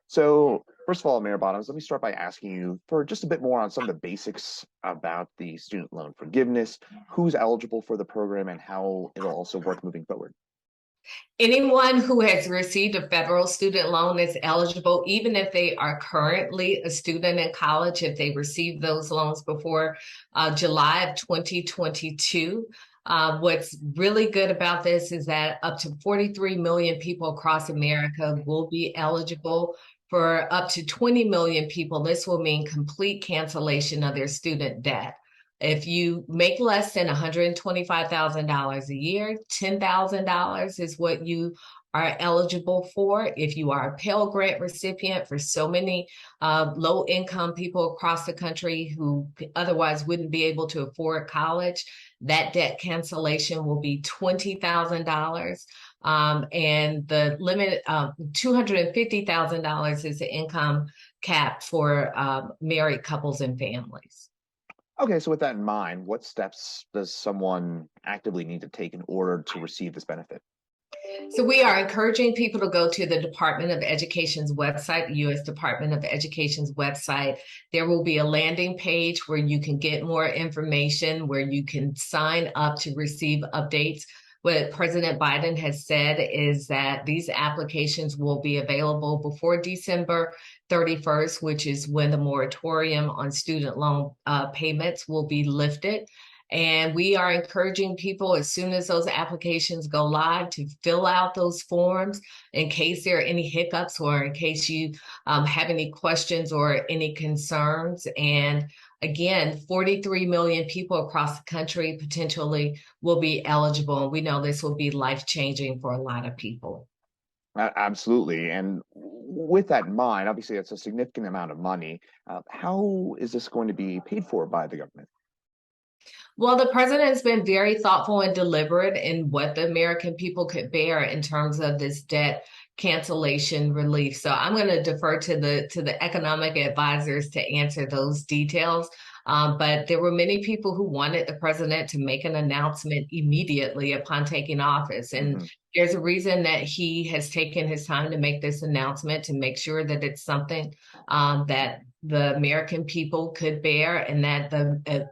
So, first of all, Mayor Bottoms, let me start by asking you for just a bit more on some of the basics about the student loan forgiveness, who's eligible for the program, and how it'll also work moving forward. Anyone who has received a federal student loan is eligible, even if they are currently a student in college, if they received those loans before July of 2022. What's really good about this is that up to 43 million people across America will be eligible. For up to 20 million people, this will mean complete cancellation of their student debt. If you make less than $125,000 a year, $10,000 is what you are eligible for. If you are a Pell Grant recipient, for so many low income people across the country who otherwise wouldn't be able to afford college, that debt cancellation will be $20,000. And the limit, $250,000 is the income cap for married couples and families. Okay, so with that in mind, what steps does someone actively need to take in order to receive this benefit? So we are encouraging people to go to the Department of Education's website, the U.S. Department of Education's website. There will be a landing page where you can get more information, where you can sign up to receive updates. What President Biden has said is that these applications will be available before December 31st, which is when the moratorium on student loan payments will be lifted. And we are encouraging people as soon as those applications go live to fill out those forms in case there are any hiccups or in case you have any questions or any concerns. And again, 43 million people across the country potentially will be eligible. And we know this will be life-changing for a lot of people. Absolutely. And with that in mind, obviously, it's a significant amount of money. How is this going to be paid for by the government? Well, the president has been very thoughtful and deliberate in what the American people could bear in terms of this debt cancellation relief. So I'm going to defer to the economic advisors to answer those details. But there were many people who wanted the president to make an announcement immediately upon taking office. And Mhm. there's a reason that he has taken his time to make this announcement to make sure that it's something that the American people could bear and that the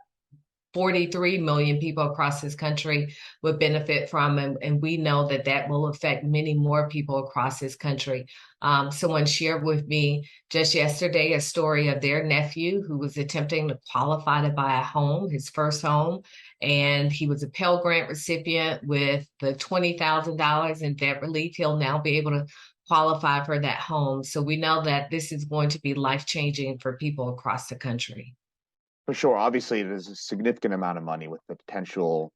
43 million people across this country would benefit from. And we know that that will affect many more people across this country. Someone shared with me just yesterday a story of their nephew who was attempting to qualify to buy a home, his first home. And he was a Pell Grant recipient with the $20,000 in debt relief. He'll now be able to qualify for that home. So we know that this is going to be life-changing for people across the country. For sure. Obviously, it is a significant amount of money with the potential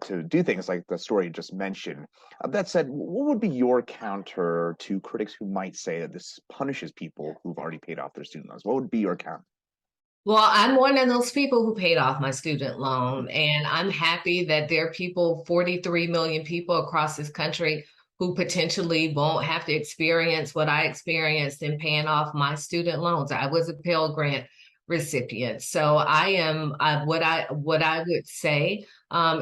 to do things like the story you just mentioned. That said, what would be your counter to critics who might say that this punishes people who've already paid off their student loans? What would be your counter? Well, I'm one of those people who paid off my student loan, and I'm happy that there are people, 43 million people across this country, who potentially won't have to experience what I experienced in paying off my student loans. I was a Pell Grant recipient, so I am what I would say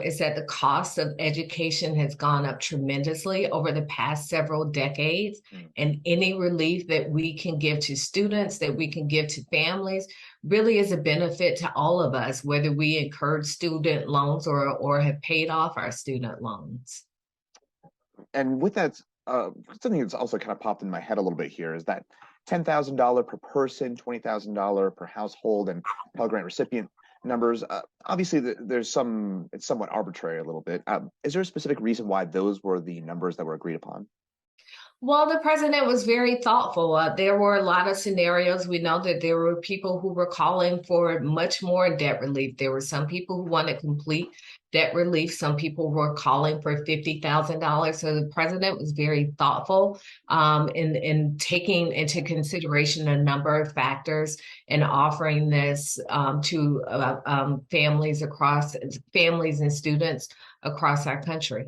is that the cost of education has gone up tremendously over the past several decades, Mm. and any relief that we can give to students, that we can give to families really is a benefit to all of us, whether we incurred student loans or have paid off our student loans. And with that, something that's also kind of popped in my head a little bit here is that $10,000 per person, $20,000 per household, and Pell Grant recipient numbers. Obviously, there's some, it's somewhat arbitrary a little bit. Is there a specific reason why those were the numbers that were agreed upon? Well, the president was very thoughtful. There were a lot of scenarios. We know that there were people who were calling for much more debt relief. There were some people who wanted complete debt relief. Some people were calling for $50,000. So the president was very thoughtful in taking into consideration a number of factors and offering this to families and students across our country.